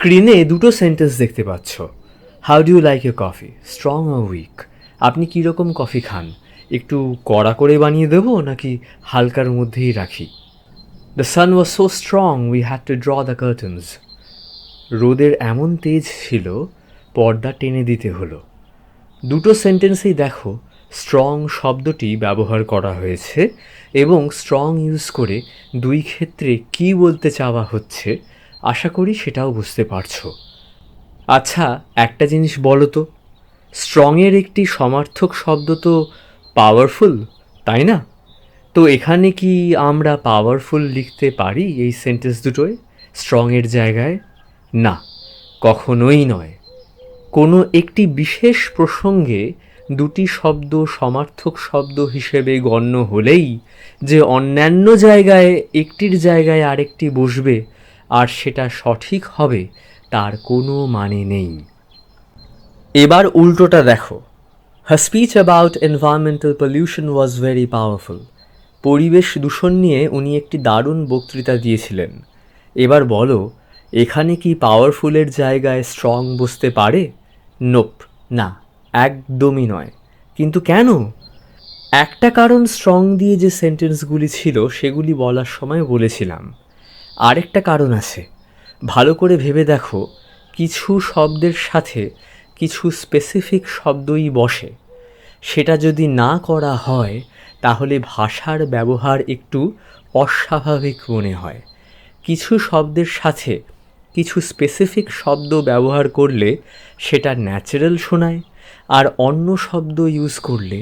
স্ক্রিনে দুটো সেন্টেন্স দেখতে পাচ্ছ। How do you like your coffee, strong or weak? আপনি কীরকম কফি খান? একটু কড়া করে বানিয়ে দেবো নাকি হালকার মধ্যেই রাখি? The sun was so strong we had to draw the curtains. রোদের এমন তেজ ছিল, পর্দা টেনে দিতে হলো। দুটো সেন্টেন্সেই দেখো স্ট্রং শব্দটি ব্যবহার করা হয়েছে এবং স্ট্রং ইউজ করে দুই ক্ষেত্রে কী বলতে চাওয়া হচ্ছে আশা করি সেটাও বুঝতে পারছো। আচ্ছা, একটা জিনিস বলো তো, স্ট্রংয়ের একটি সমার্থক শব্দ তো পাওয়ারফুল, তাই না? তো এখানে কি আমরা পাওয়ারফুল লিখতে পারি এই সেন্টেন্স দুটোয় স্ট্রংয়ের জায়গায়? না, কখনোই নয়। কোনো একটি বিশেষ প্রসঙ্গে দুটি শব্দ সমার্থক শব্দ হিসেবে গণ্য হলেই যে অন্যান্য জায়গায় একটির জায়গায় আরেকটি বসবে আর সেটা সঠিক হবে তার কোনো মানে নেই। এবার উল্টোটা দেখো। Her speech about environmental pollution was very powerful. পরিবেশ দূষণ নিয়ে উনি একটি দারুণ বক্তৃতা দিয়েছিলেন। এবার বলো, এখানে কি পাওয়ারফুলের জায়গায় স্ট্রং বসতে পারে? নোপ, না, একদমই নয়। কিন্তু কেন? একটা কারণ স্ট্রং দিয়ে যে সেন্টেন্সগুলি ছিল সেগুলি বলার সময় বলেছিলাম। আরেকটা কারণ আছে। ভালো করে ভেবে দেখো, কিছু শব্দের সাথে কিছু স্পেসিফিক শব্দই বসে। সেটা যদি না করা হয় তাহলে ভাষার ব্যবহার একটু অস্বাভাবিক মনে হয়। কিছু শব্দের সাথে কিছু স্পেসিফিক শব্দ ব্যবহার করলে সেটা ন্যাচারাল শোনায়, আর অন্য শব্দ ইউজ করলে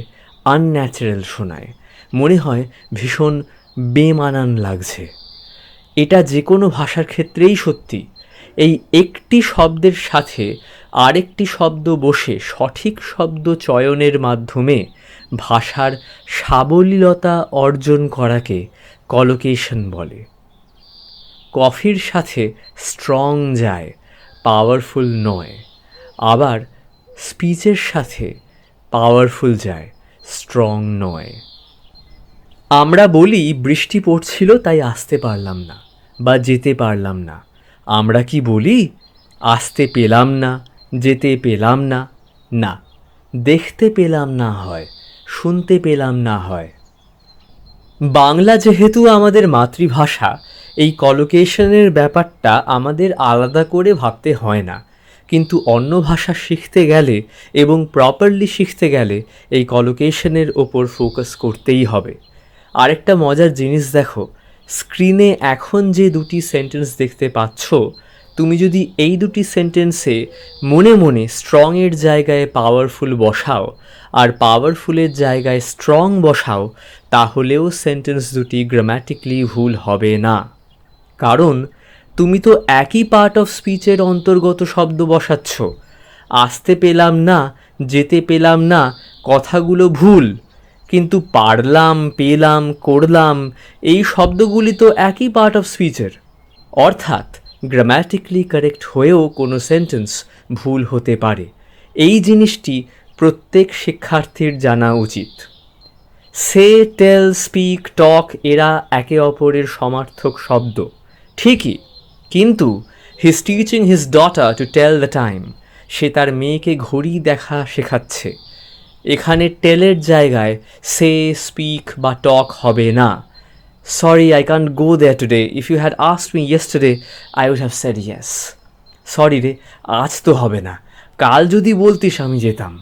আনন্যাচারাল শোনায়, মনে হয় ভীষণ বেমানান লাগছে। এটা যে কোনো ভাষার ক্ষেত্রেই সত্যি। এই একটি শব্দের সাথে আরেকটি শব্দ বসে সঠিক শব্দ চয়নের মাধ্যমে ভাষার সাবলীলতা অর্জন করাকে কলোকেশন বলে। কফির সাথে স্ট্রং যায়, পাওয়ারফুল নয়। আবার স্পিচের সাথে পাওয়ারফুল যায়, স্ট্রং নয়। আমরা বলি বৃষ্টি পড়ছিল তাই আসতে পারলাম না বা যেতে পারলাম না। আমরা কি বলি আসতে পেলাম না, যেতে পেলাম না? না, দেখতে পেলাম না হয়, শুনতে পেলাম না হয়। বাংলা যেহেতু আমাদের মাতৃভাষা, এই কলোকেশনের ব্যাপারটা আমাদের আলাদা করে ভাবতে হয় না। কিন্তু অন্য ভাষা শিখতে গেলে এবং প্রপারলি শিখতে গেলে এই কলোকেশনের ওপর ফোকাস করতেই হবে। আরেকটা মজার জিনিস দেখো, স্ক্রিনে এখন যে দুটি সেন্টেন্স দেখতে পাচ্ছ, তুমি যদি এই দুটি সেন্টেন্সে মনে মনে স্ট্রংয়ের জায়গায় পাওয়ারফুল বসাও আর পাওয়ারফুলের জায়গায় স্ট্রং বসাও, তাহলেও সেন্টেন্স দুটি গ্রামাটিক্যালি ভুল হবে না। কারণ তুমি তো একই পার্ট অফ স্পিচের অন্তর্গত শব্দ বসাচ্ছ। আসতে পেলাম না, যেতে পেলাম না কথাগুলো ভুল, কিন্তু পারলাম, পেলাম, করলাম এই শব্দগুলি তো একই পার্ট অফ স্পিচের। অর্থাৎ গ্রামাটিক্যালি কারেক্ট হয়েও কোনো সেন্টেন্স ভুল হতে পারে। এই জিনিসটি প্রত্যেক শিক্ষার্থীর জানা উচিত। সে, টেল, স্পিক, টক এরা একে অপরের সমার্থক শব্দ ঠিকই, কিন্তু he is teaching his daughter to tell the time. সে তার মেয়েকে ঘড়ি দেখা শেখাচ্ছে। এখানে টেলের জায়গায় সে, স্পিক বা টক হবে না। Sorry, I can't go there today. If you had asked me yesterday, I would have said yes. Sorry রে, আজ তো হবে না, কাল যদি বলতিস আমি যেতাম।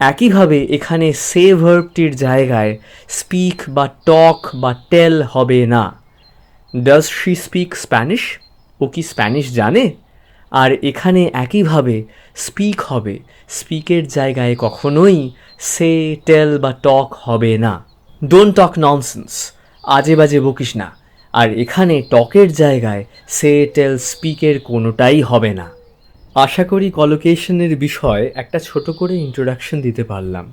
একইভাবে এখানে সে ভার্বটির জায়গায় স্পিক বা টক বা টেল হবে না। Does she speak Spanish? ও কি স্প্যানিশ জানে? আর এখানে একইভাবে স্পিক হবে, স্পিকের জায়গায় কখনোই সে, টেল বা টক হবে না। ডোন্ট টক ননসেন্স, আজে বাজে বকিস না। আর এখানে টকের জায়গায় সে, টেল, স্পিকের কোনোটাই হবে না। আশা করি কলোকেশনের বিষয়ে একটা ছোট করে ইন্ট্রোডাকশন দিতে পারলাম।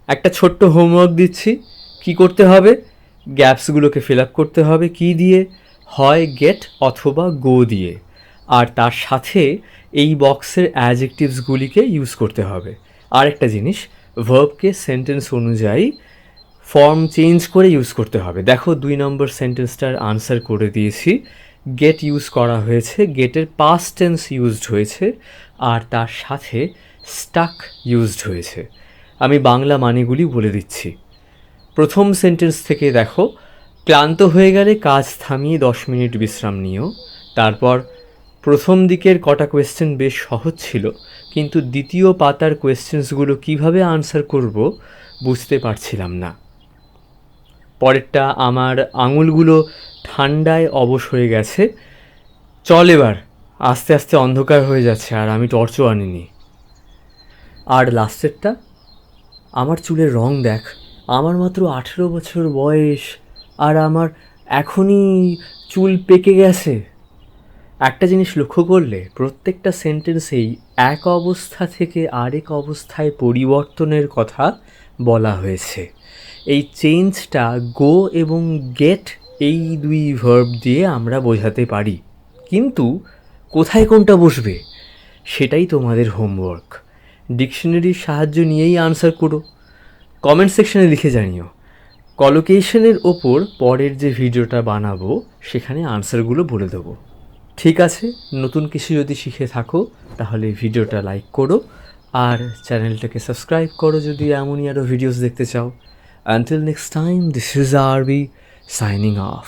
একটা ছোট্ট হোমওয়ার্ক দিচ্ছি। কি করতে হবে? গ্যাপসগুলোকে ফিল আপ করতে হবে কি দিয়ে? হয় গেট অথবা গো দিয়ে। আর তার সাথে এই বক্সের অ্যাডজেক্টিভসগুলিকে ইউজ করতে হবে। আরেকটা জিনিস, ভার্বকে সেন্টেন্স অনুযায়ী ফর্ম চেঞ্জ করে ইউজ করতে হবে। দেখো 2 নম্বর সেন্টেন্সটার আনসার করে দিয়েছি। গেট ইউজ করা হয়েছে, গেটের পাস্ট টেন্স ইউজড হয়েছে, আর তার সাথে স্টাক ইউজড হয়েছে। আমি বাংলা মানেগুলি বলে দিচ্ছি। প্রথম সেন্টেন্স থেকে দেখো, ক্লান্ত হয়ে গেলে কাজ থামিয়ে 10 মিনিট বিশ্রাম নিও। তারপর প্রথম দিকের কটা কোয়েশ্চেন বেশ সহজ ছিল, কিন্তু দ্বিতীয় পাতার কোয়েশ্চেন্সগুলো কিভাবে আনসার করব বুঝতে পারছিলাম না। পরেরটা, আমার আঙুলগুলো ঠান্ডায় অবশ হয়ে গেছে, চল এবার, আস্তে আস্তে অন্ধকার হয়ে যাচ্ছে আর আমি টর্চও আনিনি। আর লাস্টেরটা, আমার চুলের রং দেখ, আমার মাত্র 18 বছর বয়স আর আমার এখনই চুল পেকে গেছে। একটা জিনিস লক্ষ্য করলে প্রত্যেকটা সেন্টেন্সেই এক অবস্থা থেকে আরেক অবস্থায় পরিবর্তনের কথা বলা হয়েছে। এই চেঞ্জটা গো এবং গেট এই দুই ভার্ব দিয়ে আমরা বোঝাতে পারি, কিন্তু কোথায় কোনটা বসবে সেটাই তোমাদের হোমওয়ার্ক। ডিকশনারির সাহায্য নিয়েই আনসার করো। কমেন্ট সেকশনে লিখে জানিও। কলোকেশনের ওপর পরের যে ভিডিওটা বানাবো সেখানে আনসারগুলো বলে দেবো। ঠিক আছে, নতুন কিছু যদি শিখে থাকো তাহলে ভিডিওটা লাইক করো আর চ্যানেলটাকে সাবস্ক্রাইব করো যদি এমনই আরও ভিডিওস দেখতে চাও। Until next time, this is আরবি সাইনিং অফ।